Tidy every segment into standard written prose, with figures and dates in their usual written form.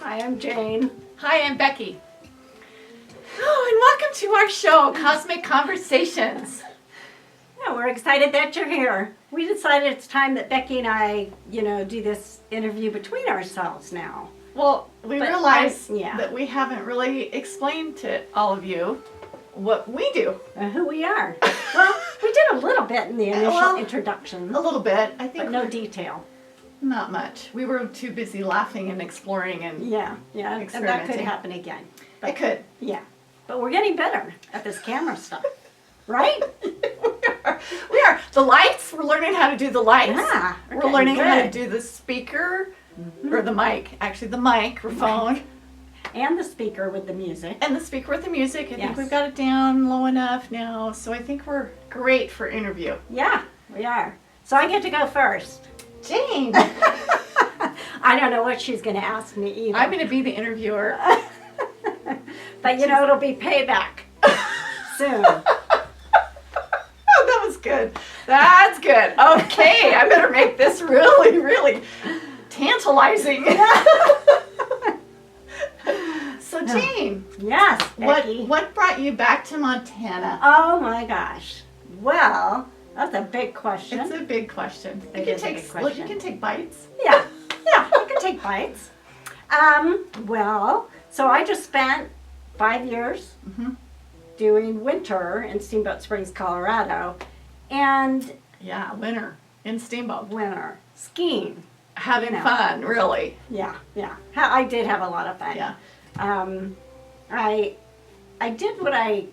Hi, I'm Jane. Hi, I'm Becky. Oh, and welcome to our show, Cosmic Conversations. Yeah, we're excited that you're here. We decided it's time that Becky and I, do this interview between ourselves now. Well, we realize yeah. that we haven't really explained to all of you what we do. Who we are. Well, we did a little bit in the initial introduction. A little bit, I think. But no detail. Not much. We were too busy laughing and exploring and Yeah, and that could happen again. But, it could. Yeah, but we're getting better at this camera stuff, right? We are. The lights, we're learning how to do the lights. Yeah, we're learning how to do the speaker, or the mic, actually the microphone. And the speaker with the music. And the speaker with the music. I think Yes. we've got it down low enough now, so I think we're great for interview. Yeah, we are. So I get to go first. Jane! I don't know what she's going to ask me either. I'm going to be the interviewer. But it'll be payback soon. Oh, that was good. That's good. Okay, I better make this really, really tantalizing. So, Jane. Yes, Becky. What brought you back to Montana? Oh my gosh. Well, that's a big question. It's a big question. It is a big question. You can take bites. Yeah, you can take bites. Well, so I just spent 5 years doing winter in Steamboat Springs, Colorado, and Yeah, winter in Steamboat. winter skiing. Having fun, really. Yeah. I did have a lot of fun. Yeah. I did what I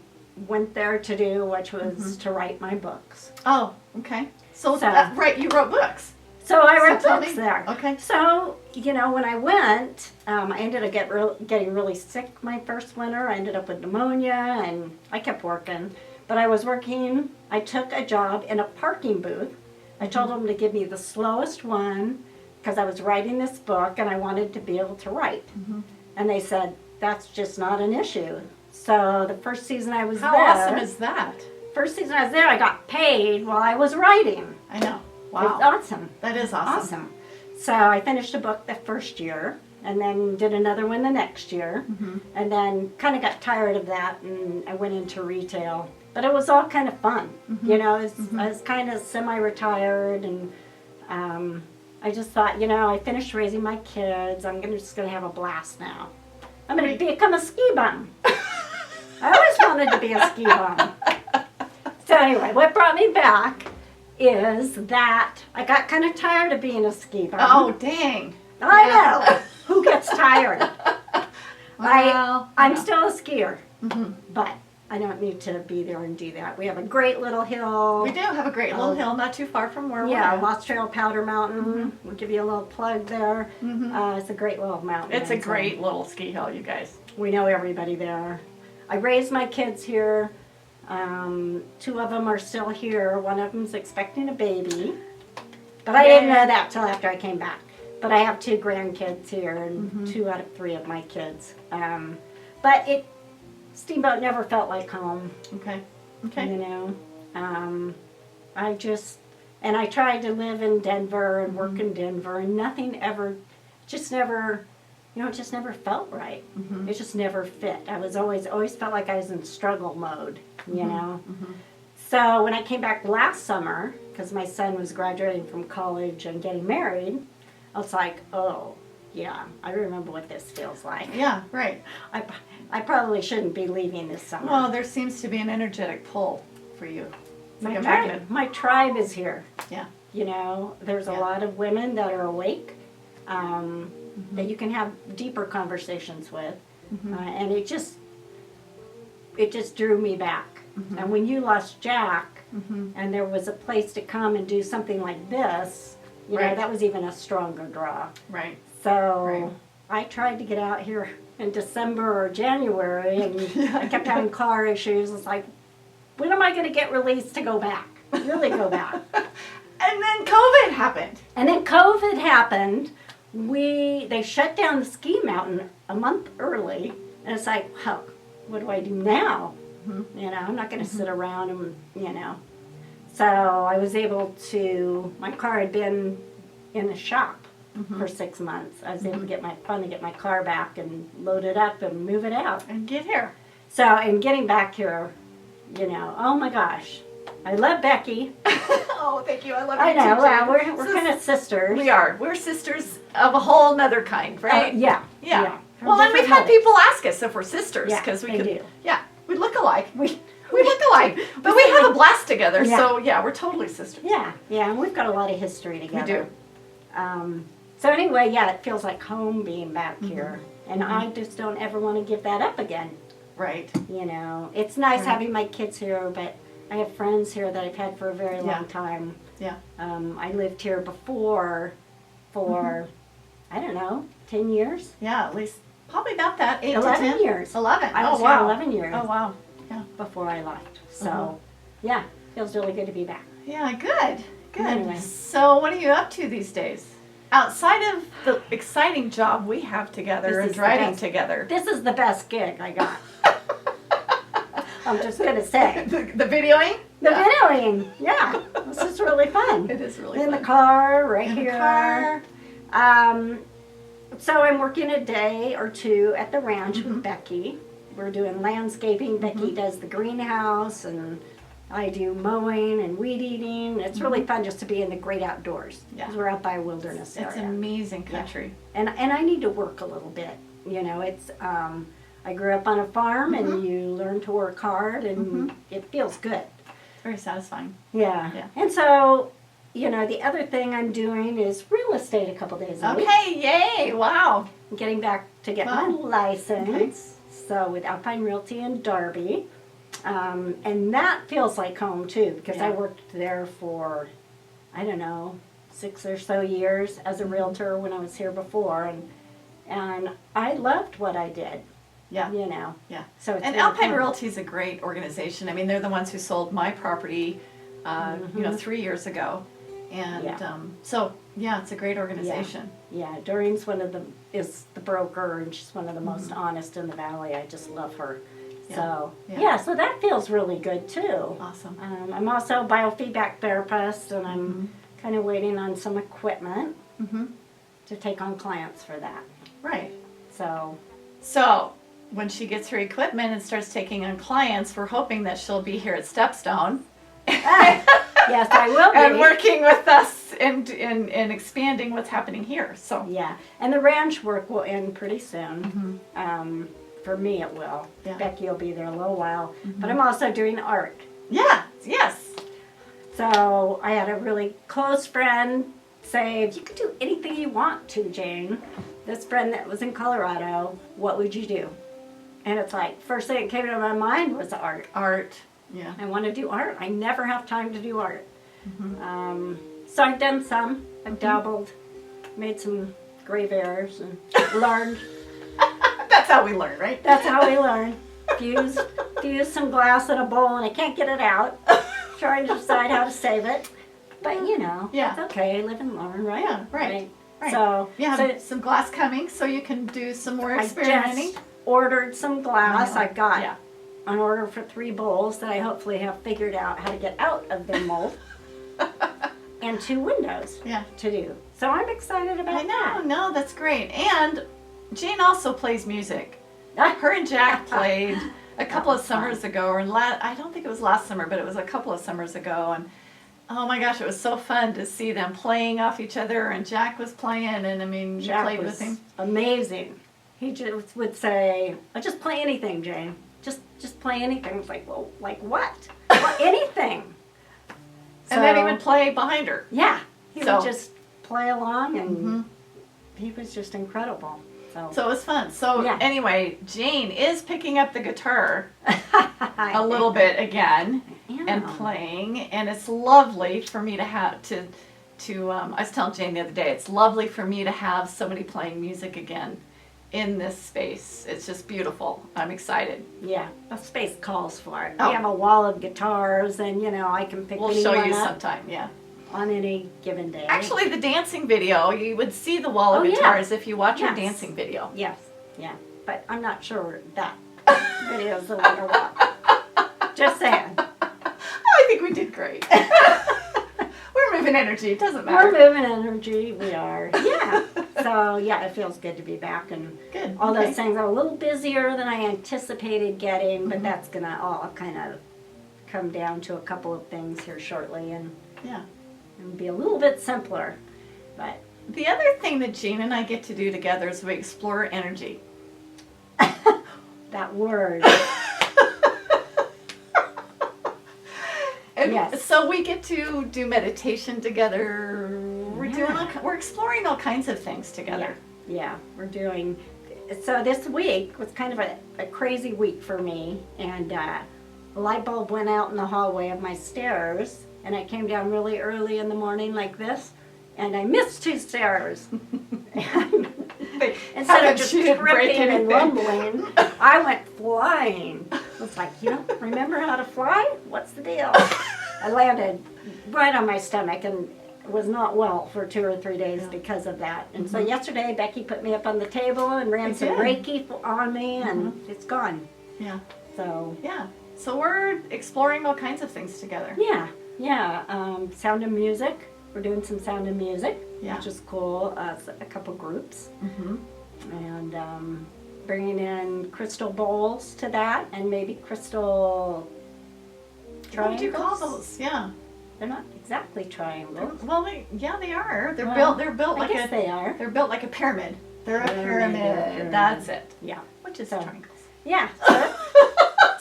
went there to do, which was to write my books. Oh, okay. So right, you wrote books. So I wrote tell books me. there. Okay. So, when I went, I ended up getting really sick my first winter. I ended up with pneumonia, and I kept working. But I took a job in a parking booth. I told them to give me the slowest one because I was writing this book and I wanted to be able to write. And they said, that's just not an issue. So the first season I was there. How awesome is that? First season I was there, I got paid while I was writing. I know. It's Wow. awesome. That is awesome. So I finished a book the first year and then did another one the next year. And then kind of got tired of that and I went into retail. But it was all kind of fun. I was kind of semi-retired and I just thought, I finished raising my kids. I'm just going to have a blast now. I'm going to become a ski bum. I always wanted to be a ski bum. So anyway, what brought me back is that I got kind of tired of being a ski bum. Oh, dang. I know. Who gets tired? Well, I'm still a skier, but I don't need to be there and do that. We have a great little hill. we do have a great little hill not too far from where we're Yeah, at. Lost Trail Powder Mountain. We'll give you a little plug there. It's a great little mountain. It's a and so great little ski hill, you guys. we know everybody there. I raised my kids here. 2 of them are still here. One of them's expecting a baby. But I didn't know that till after I came back. But I have 2 grandkids here and 2 out of 3 of my kids. But Steamboat never felt like home. Okay. I tried to live in Denver and work in Denver, and nothing ever, it just never felt right. It just never fit. I was always felt like I was in struggle mode, So when I came back last summer, because my son was graduating from college and getting married, I was like, oh, yeah, I remember what this feels like. Yeah, right. I probably shouldn't be leaving this summer. Well, there seems to be an energetic pull for you. It's like a magnet. My tribe is here. Yeah. There's a lot of women that are awake, that you can have deeper conversations with, and it just drew me back. And when you lost Jack, and there was a place to come and do something like this, that was even a stronger draw. Right. So I tried to get out here in December or January, and I kept having car issues. It's like, when am I going to get released to go back? Really go back? And then COVID happened. They shut down the ski mountain a month early, and it's like, well, what do I do now? I'm not going to sit around and, So I was able to, my car had been in the shop for 6 months. I was able to get my car back and load it up and move it out. And get here. So, in getting back here, oh my gosh, I love Becki. Oh, thank you. I love you I know. too, Well, Jane. we're kind of sisters. We are. We're sisters of a whole nother kind, right? Yeah. From Well, and we've different had people ask us if we're sisters Yeah, because we they could. do. Yeah, we look alike. We look alike, but we have a blast together. Yeah. So yeah, we're totally sisters. Yeah, and we've got a lot of history together. do. So anyway, yeah, it feels like home being back here, and I just don't ever want to give that up again. Right. It's nice Right. having my kids here, but I have friends here that I've had for a very long time. Yeah. I lived here before for, I don't know, 10 years? Yeah, at least probably about that. 8 to 11 10 years. 11. I was oh wow. here 11 years Oh wow. Yeah. before I left. So, Uh-huh. yeah, feels really good to be back. Yeah. Good. Good. Anyway. So what are you up to these days? Outside of the exciting job we have together This and is the driving best. together. This is the best gig I got. I'm just going to say. The videoing? The videoing, yeah. This is really fun. It is really In fun. the car, right In the here. car. So I'm working a day or two at the ranch Mm-hmm. with Becki. We're doing landscaping. Becki does the greenhouse, and I do mowing and weed eating. It's really fun just to be in the great outdoors. Mm-hmm. Yeah. 'Cause we're out by a wilderness It's area. amazing country. And I need to work a little bit. It's I grew up on a farm, Mm-hmm. and you learn to work hard, and it feels good. Very satisfying. Yeah. Yeah. And so, the other thing I'm doing is real estate a couple days a week. Okay, yay, wow. I'm getting back to get my Wow. license. So with Alpine Realty in Darby. And that feels like home too, because I Yeah. worked there for, I don't know, 6 or so years as a realtor when I was here before, and I loved what I did. Yeah. Yeah. So it's And really Alpine fun. Realty is a great organization. I mean, they're the ones who sold my property, 3 years ago. And Yeah. so, yeah, it's a great organization. Yeah, Doreen's is the broker, and she's one of the most honest in the valley. I just love her. Yeah. So Yeah. so that feels really good too. Awesome. I'm also a biofeedback therapist, and I'm kind of waiting on some equipment Mm-hmm. to take on clients for that. Right. So So, when she gets her equipment and starts taking on clients, we're hoping that she'll be here at Stepstone. yes, I will be. And working with us and expanding what's happening here. So, Yeah, and the ranch work will end pretty soon. For me, it will. Yeah. Becki will be there a little while, but I'm also doing art. yeah, yes. So I had a really close friend say, if you could do anything you want to, Jane, this friend that was in Colorado, what would you do? And it's like, first thing that came to my mind was art. Art. Yeah. I want to do art. I never have time to do art. So I've done some. I've dabbled, made some grave errors, and learned. That's how we learn, right? That's how we learn. Fuse some glass in a bowl, and I can't get it out. Trying to decide how to save it. But, Yeah. it's okay. Live and learn, right? Yeah, right. Right. So, You have so some glass coming, so you can do some more I experimenting. just ordered some glass. I got Yeah. an order for 3 bowls that I hopefully have figured out how to get out of their mold. And 2 windows Yeah. to do. So I'm excited about I know. that. No, that's great. And Jane also plays music. Her and Jack played a couple of was fun. summers ago, or I don't think it was last summer, but it was a couple of summers ago, and oh my gosh, it was so fun to see them playing off each other, and Jack was playing, and I mean, you Jack played was with him. amazing. He just would say, "Oh, just play anything, Jane. Just play anything." It's like, well, like what? Well, anything. And then he So, would play behind her. yeah, he So- would just play along, and Mhm. he was just incredible. So it was fun. So Yeah. anyway, Jane is picking up the guitar I a little think bit again I and am. playing, and it's lovely for me to have to I was telling Jane the other day, it's lovely for me to have somebody playing music again in this space. It's just beautiful. I'm excited. Yeah, the space calls for it. Oh. We have a wall of guitars, and I can pick We'll any show one you up sometime, yeah. on any given day. Actually, the dancing video, you would see the wall of Oh, yeah. guitars if you watch our Yes. dancing video. Yes, yeah, but I'm not sure that video's the way to watch. Just saying. I think we did great. We're moving moving energy. It doesn't We're matter. moving energy. We are. Yeah. So yeah, it feels good to be back, and Good. all okay. those things are a little busier than I anticipated getting, but that's gonna all kind of come down to a couple of things here shortly, and Yeah. be a little bit simpler. But The other thing that Jane and I get to do together is we explore energy. that word, And Yes. so we get to do meditation together. We're exploring all kinds of things together. yeah, we're doing. So this week was kind of a crazy week for me, and a light bulb went out in the hallway of my stairs, and I came down really early in the morning like this, and I missed 2 stairs. And instead of just She didn't break tripping and anything. rumbling, I went flying. I was like, you don't remember how to fly? What's the deal? I landed right on my stomach and was not well for 2 or 3 days because of that. And so yesterday, Becki put me up on the table and ran some did. Reiki on me, and it's gone. Yeah. So Yeah. So we're exploring all kinds of things together. yeah. Sound of music. We're doing some sound of music, Yeah. which is cool. A couple groups. Mm-hmm. And bringing in crystal bowls to that, and maybe crystal What triangles. would you call those? Yeah. They're not exactly triangles. Well, they are. They're Well, built I like guess they are. They're built like a pyramid. They're a Pyramid. pyramid. That's it. Yeah. Which is So- triangles. Yeah.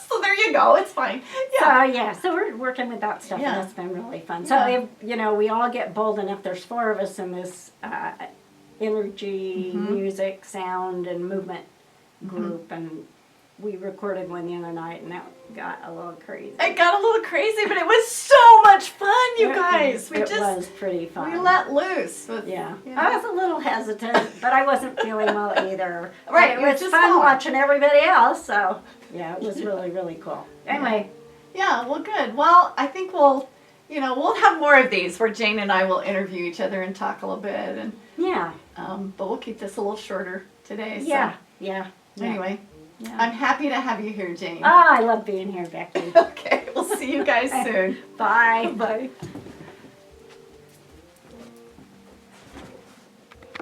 So there you go. It's fine. Yeah. So we're working with that stuff, Yeah. and that's been really fun. Yeah. So if we all get bold enough. There's 4 of us in this energy, music, sound, and movement group, and we recorded one the other night, and that got a little crazy. It got a little crazy, but it was so much fun, you guys. It was pretty fun. we let loose. With, Yeah. you I know. was a little hesitant, but I wasn't feeling well either. Right, But you it were was just fun going. watching everybody else, so yeah, it was really, really cool. Anyway, Yeah, well, good. Well, I think we'll have more of these where Jane and I will interview each other and talk a little bit, and yeah. but we'll keep this a little shorter today. So. Yeah. Anyway, Yeah. I'm happy to have you here, Jane. I love being here, Becki. Okay, we'll see you guys soon. Bye. Bye.